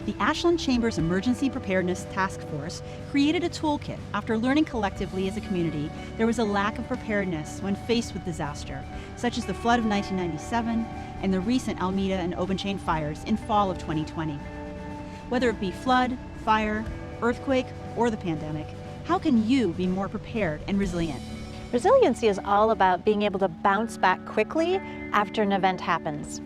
The Ashland Chamber's Emergency Preparedness Task Force created a toolkit after learning collectively as a community there was a lack of preparedness when faced with disaster, such as the flood of 1997 and the recent Almeda and Obenchain fires in fall of 2020. Whether it be flood, fire, earthquake, or the pandemic, how can you be more prepared and resilient? Resiliency is all about being able to bounce back quickly after an event happens.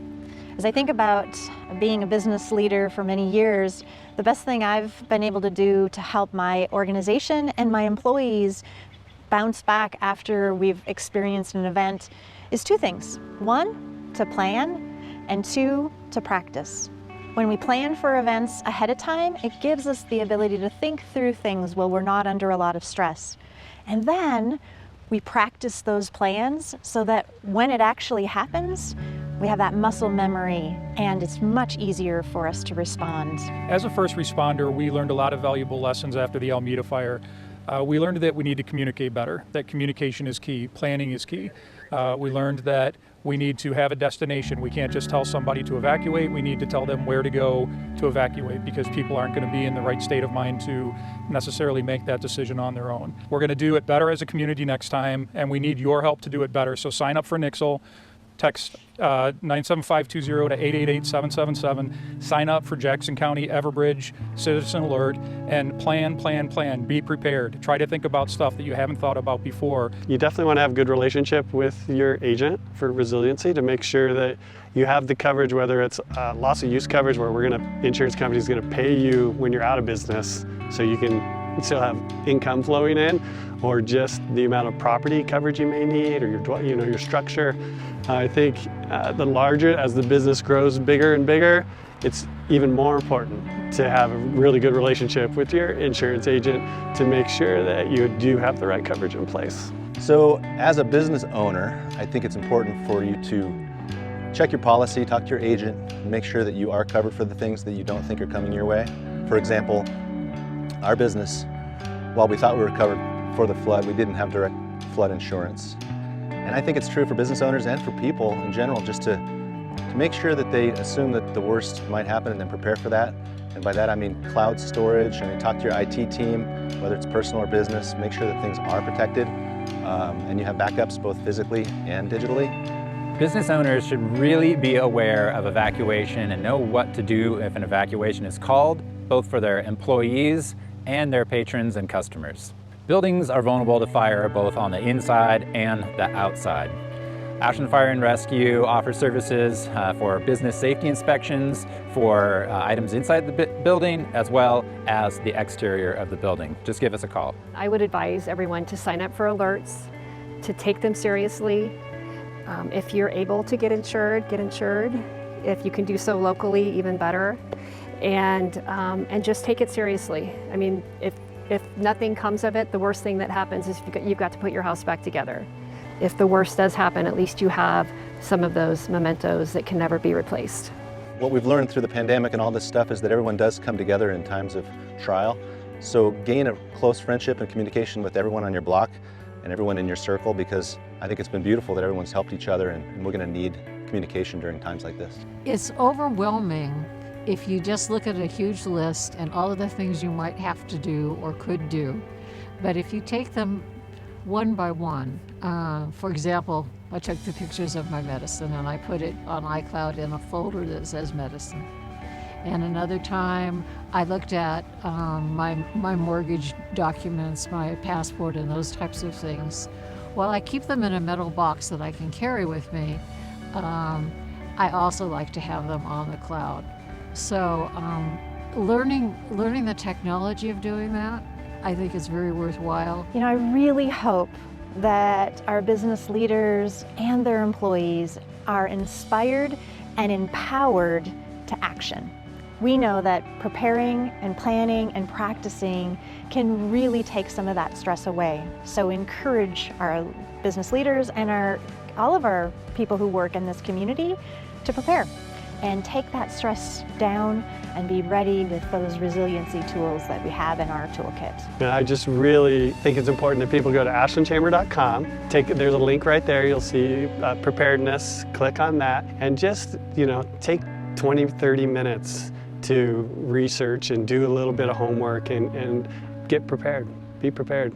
As I think about being a business leader for many years, the best thing I've been able to do to help my organization and my employees bounce back after we've experienced an event is two things. One, to plan, and two, to practice. When we plan for events ahead of time, it gives us the ability to think through things while we're not under a lot of stress. And then we practice those plans so that when it actually happens, we have that muscle memory and it's much easier for us to respond. As a first responder, we learned a lot of valuable lessons after the Almeda Fire. We learned that we need to communicate better, that communication is key, planning is key. We learned that we need to have a destination. We can't just tell somebody to evacuate, we need to tell them where to go to evacuate because people aren't going to be in the right state of mind to necessarily make that decision on their own. We're going to do it better as a community next time, and we need your help to do it better. So sign up for NIXL. Text 97520 to 888-777. Sign up for Jackson County Everbridge Citizen Alert and plan. Be prepared. Try to think about stuff that you haven't thought about before. You definitely want to have a good relationship with your agent for resiliency to make sure that you have the coverage, whether it's loss of use coverage where insurance company is going to pay you when you're out of business so you can still have income flowing in, or just the amount of property coverage you may need, or your structure. I think the larger, as the business grows bigger and bigger, it's even more important to have a really good relationship with your insurance agent to make sure that you do have the right coverage in place. So as a business owner, I think it's important for you to check your policy, talk to your agent, and make sure that you are covered for the things that you don't think are coming your way. For example, our business, while we thought we were covered for the flood, we didn't have direct flood insurance. And I think it's true for business owners and for people in general, just to make sure that they assume that the worst might happen and then prepare for that. And by that I mean cloud storage, talk to your IT team, whether it's personal or business, make sure that things are protected and you have backups both physically and digitally. Business owners should really be aware of evacuation and know what to do if an evacuation is called, both for their employees and their patrons and customers. Buildings are vulnerable to fire both on the inside and the outside. Ashland Fire and Rescue offers services for business safety inspections for items inside the building as well as the exterior of the building. Just give us a call. I would advise everyone to sign up for alerts, to take them seriously. If you're able to get insured, get insured. If you can do so locally, even better. And just take it seriously. I mean, if nothing comes of it, the worst thing that happens is you've got to put your house back together. If the worst does happen, at least you have some of those mementos that can never be replaced. What we've learned through the pandemic and all this stuff is that everyone does come together in times of trial. So gain a close friendship and communication with everyone on your block and everyone in your circle, because I think it's been beautiful that everyone's helped each other, and we're going to need communication during times like this. It's overwhelming if you just look at a huge list and all of the things you might have to do or could do. But if you take them one by one, for example, I took the pictures of my medicine and I put it on iCloud in a folder that says medicine. And another time I looked at my mortgage documents, my passport, and those types of things. While I keep them in a metal box that I can carry with me, I also like to have them on the cloud. So learning the technology of doing that, I think is very worthwhile. I really hope that our business leaders and their employees are inspired and empowered to action. We know that preparing and planning and practicing can really take some of that stress away. So encourage our business leaders and all of our people who work in this community to prepare and take that stress down and be ready with those resiliency tools that we have in our toolkit. And I just really think it's important that people go to ashlandchamber.com. There's a link right there. You'll see Preparedness. Click on that and just take 20, 30 minutes to research and do a little bit of homework and get prepared. Be prepared.